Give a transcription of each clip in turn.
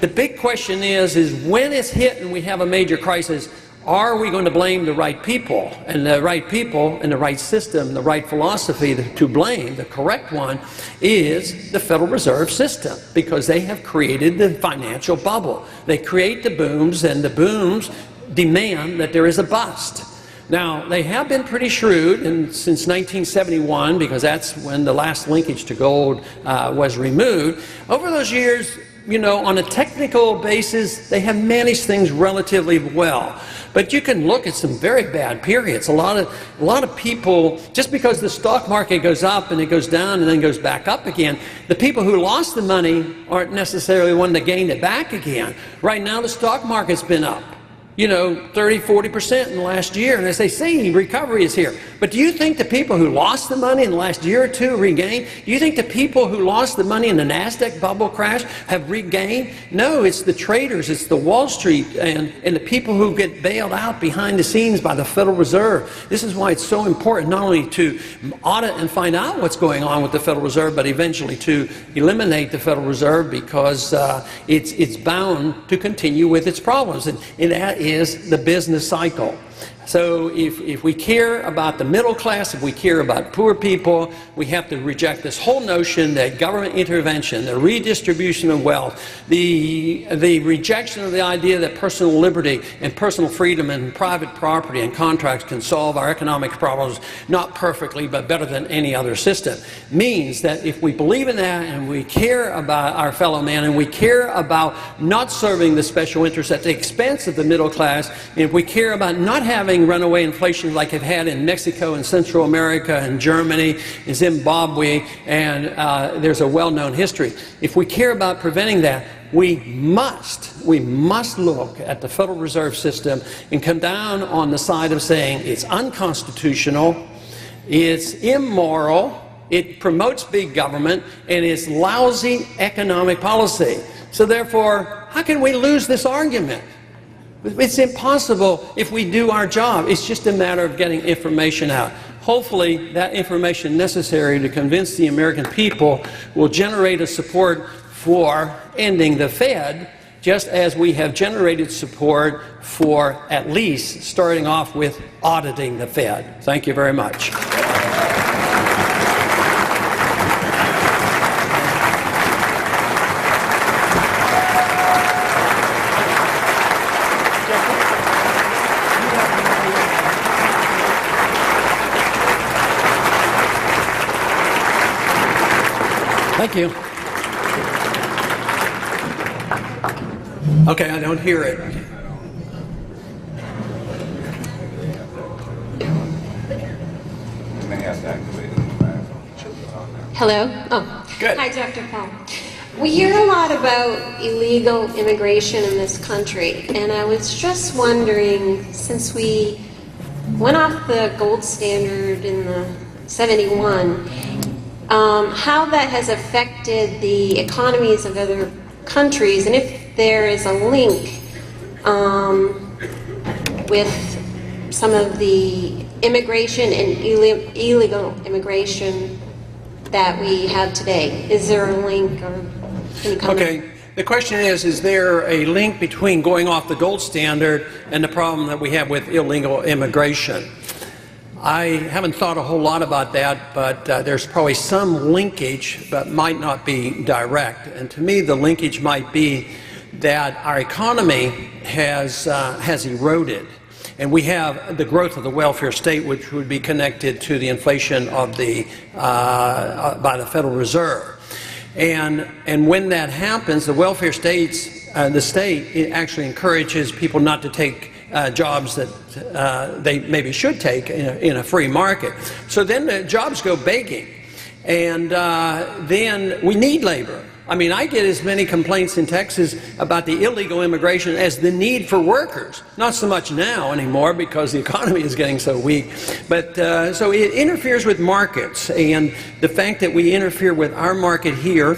The big question is when it's hit and we have a major crisis, are we going to blame the right people? And the right people and the right system, the right philosophy to blame, the correct one, is the Federal Reserve System, because they have created the financial bubble. They create the booms, and the booms demand that there is a bust. Now, they have been pretty shrewd since 1971, because that's when the last linkage to gold was removed. Over those years, you know, on a technical basis, they have managed things relatively well. But you can look at some very bad periods. A lot of people, just because the stock market goes up and it goes down and then goes back up again, the people who lost the money aren't necessarily the one that gained it back again. Right now, the stock market's been up, you know, 30, 40% in the last year, and as they say, recovery is here. But do you think the people who lost the money in the last year or two regained? Do you think the people who lost the money in the NASDAQ bubble crash have regained? No, it's the traders, it's the Wall Street, and the people who get bailed out behind the scenes by the Federal Reserve. This is why it's so important not only to audit and find out what's going on with the Federal Reserve, but eventually to eliminate the Federal Reserve, because it's bound to continue with its problems. And that is the business cycle. So if we care about the middle class, if we care about poor people, we have to reject this whole notion that government intervention, the redistribution of wealth, the rejection of the idea that personal liberty and personal freedom and private property and contracts can solve our economic problems, not perfectly, but better than any other system, means that if we believe in that and we care about our fellow man and we care about not serving the special interests at the expense of the middle class, and if we care about not having runaway inflation like it had in Mexico and Central America and Germany and Zimbabwe, and there's a well-known history. If we care about preventing that, we must look at the Federal Reserve System and come down on the side of saying it's unconstitutional, it's immoral, it promotes big government, and it's lousy economic policy. So therefore, how can we lose this argument? It's impossible if we do our job. It's just a matter of getting information out. Hopefully, that information necessary to convince the American people will generate a support for ending the Fed, just as we have generated support for at least starting off with auditing the Fed. Thank you very much. Thank you. Okay, I don't hear it. Hello? Oh, good. Hi, Dr. Paul. We hear a lot about illegal immigration in this country, and I was just wondering, since we went off the gold standard in the 71, how that has affected the economies of other countries, and if there is a link with some of the immigration and illegal immigration that we have today. Is there a link or any comment? Okay. The question is there a link between going off the gold standard and the problem that we have with illegal immigration? I haven't thought a whole lot about that, but there's probably some linkage, but might not be direct. And to me, the linkage might be that our economy has eroded, and we have the growth of the welfare state, which would be connected to the inflation of the by the Federal Reserve. And when that happens, the welfare states, the state, it actually encourages people not to take jobs that they maybe should take in a free market. So then the jobs go begging, and then we need labor. I mean, I get as many complaints in Texas about the illegal immigration as the need for workers. Not so much now anymore because the economy is getting so weak. But so it interferes with markets, and the fact that we interfere with our market here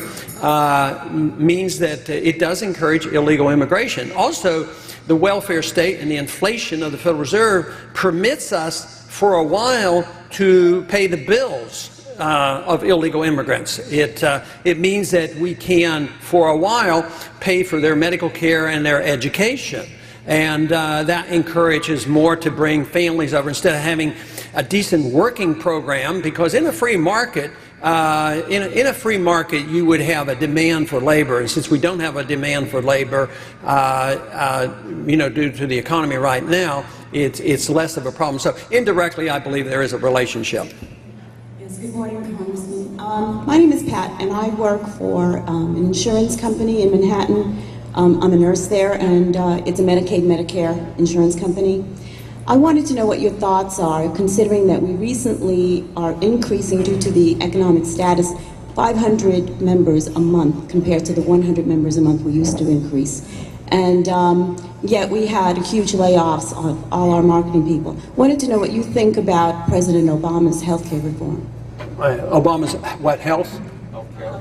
means that it does encourage illegal immigration. Also, the welfare state and the inflation of the Federal Reserve permits us for a while to pay the bills of illegal immigrants. It means that we can, for a while, pay for their medical care and their education. And that encourages more to bring families over instead of having a decent working program, because in a free market, in a free market, you would have a demand for labor, and since we don't have a demand for labor, due to the economy right now, it's less of a problem. So indirectly, I believe there is a relationship. Yes, good morning, Congressman. My name is Pat, and I work for an insurance company in Manhattan. I'm a nurse there, and it's a Medicaid, Medicare insurance company. I wanted to know what your thoughts are, considering that we recently are increasing, due to the economic status, 500 members a month compared to the 100 members a month we used to increase. And yet we had huge layoffs of all our marketing people. Wanted to know what you think about President Obama's health care reform. Obama's what, health?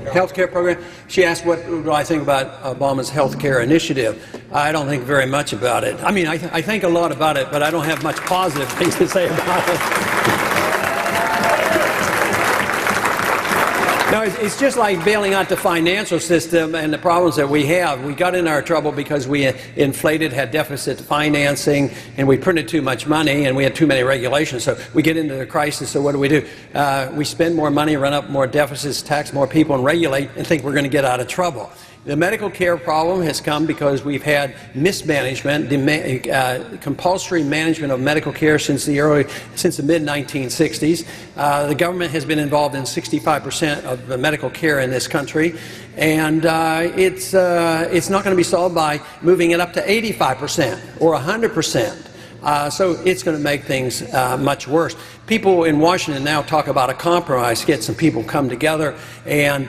Healthcare program. She asked what do I think about Obama's healthcare initiative. I don't think very much about it. I mean, I think a lot about it, but I don't have much positive things to say about it. No, it's just like bailing out the financial system and the problems that we have. We got in our trouble because we inflated, had deficit financing, and we printed too much money, and we had too many regulations. So we get into the crisis, so what do? We spend more money, run up more deficits, tax more people, and regulate, and think we're going to get out of trouble. The medical care problem has come because we've had mismanagement, compulsory management of medical care since the mid-1960s. The government has been involved in 65% of the medical care in this country, and it's not going to be solved by moving it up to 85% or 100%. So it's going to make things much worse. People in Washington now talk about a compromise, get some people come together and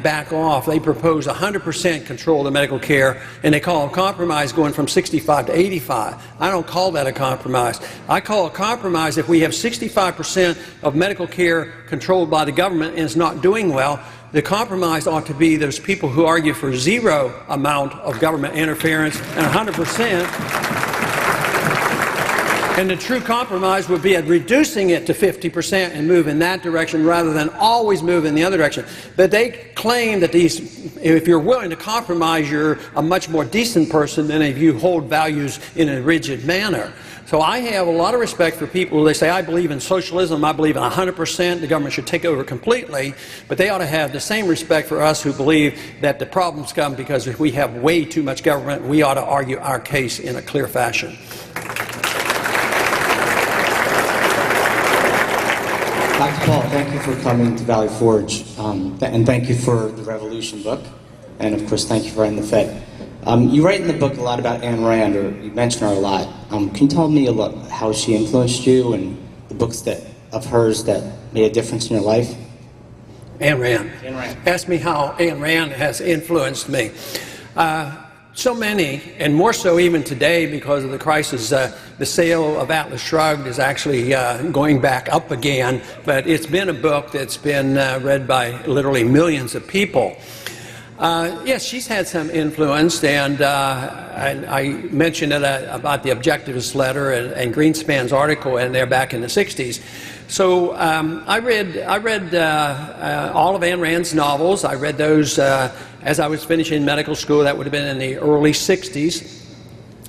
back off. They propose 100% control of the medical care, and they call a compromise going from 65 to 85. I don't call that a compromise. I call a compromise if we have 65% of medical care controlled by the government and it's not doing well. The compromise ought to be those people who argue for zero amount of government interference and 100%. And the true compromise would be at reducing it to 50% and move in that direction rather than always move in the other direction. But they claim that if you're willing to compromise, you're a much more decent person than if you hold values in a rigid manner. So I have a lot of respect for people who they say, I believe in socialism, I believe in 100%, the government should take over completely, but they ought to have the same respect for us who believe that the problems come because if we have way too much government, we ought to argue our case in a clear fashion. Dr. Paul, thank you for coming to Valley Forge, and thank you for the Revolution book, and of course thank you for writing the Fed. You write in the book a lot about Ayn Rand, or you mention her a lot. Can you tell me a lot how she influenced you and the books of hers that made a difference in your life? Ayn Rand. Ayn Rand. Ask me how Ayn Rand has influenced me. So many, and more so even today because of the crisis, the sale of Atlas Shrugged is actually going back up again, but it's been a book that's been read by literally millions of people. Yes, she's had some influence, and I mentioned it about the Objectivist letter and Greenspan's article in there back in the 60s. So I read all of Ayn Rand's novels. I read those as I was finishing medical school. That would have been in the early 60s.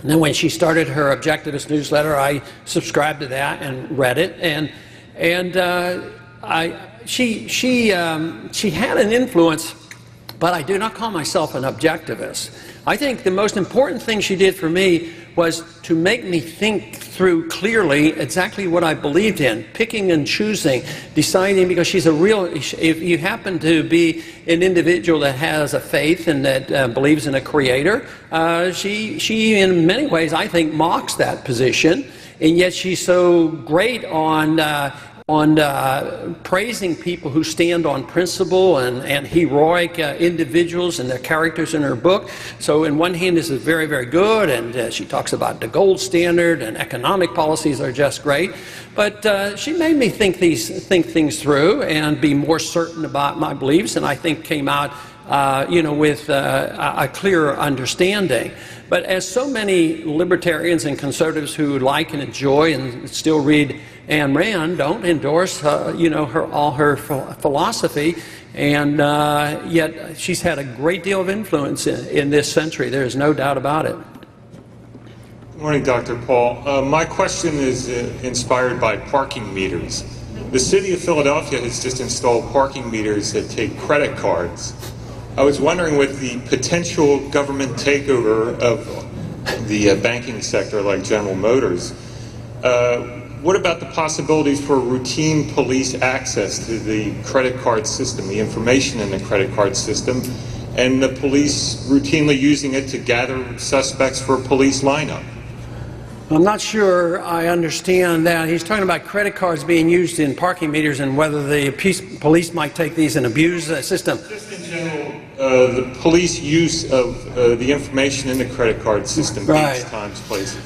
And then when she started her Objectivist newsletter, I subscribed to that and read it. She had an influence, but I do not call myself an objectivist. I think the most important thing she did for me was to make me think through clearly exactly what I believed in, picking and choosing, deciding, because she's if you happen to be an individual that has a faith and that believes in a creator, she in many ways, I think, mocks that position, and yet she's so great on praising people who stand on principle and heroic individuals and their characters in her book. So in one hand, this is very, very good, and she talks about the gold standard, and economic policies are just great. But she made me think things through and be more certain about my beliefs, and I think came out you know, with a clearer understanding. But as so many libertarians and conservatives who like and enjoy and still read Ayn Rand don't endorse, you know, all her philosophy, and yet she's had a great deal of influence in this century. There is no doubt about it. Good morning, Dr. Paul. My question is inspired by parking meters. The city of Philadelphia has just installed parking meters that take credit cards. I was wondering, with the potential government takeover of the banking sector like General Motors, what about the possibilities for routine police access to the credit card system, the information in the credit card system, and the police routinely using it to gather suspects for a police lineup? I'm not sure I understand that. He's talking about credit cards being used in parking meters and whether the police might take these and abuse the system. Just in general, the police use of the information in the credit card system, dates, times, places.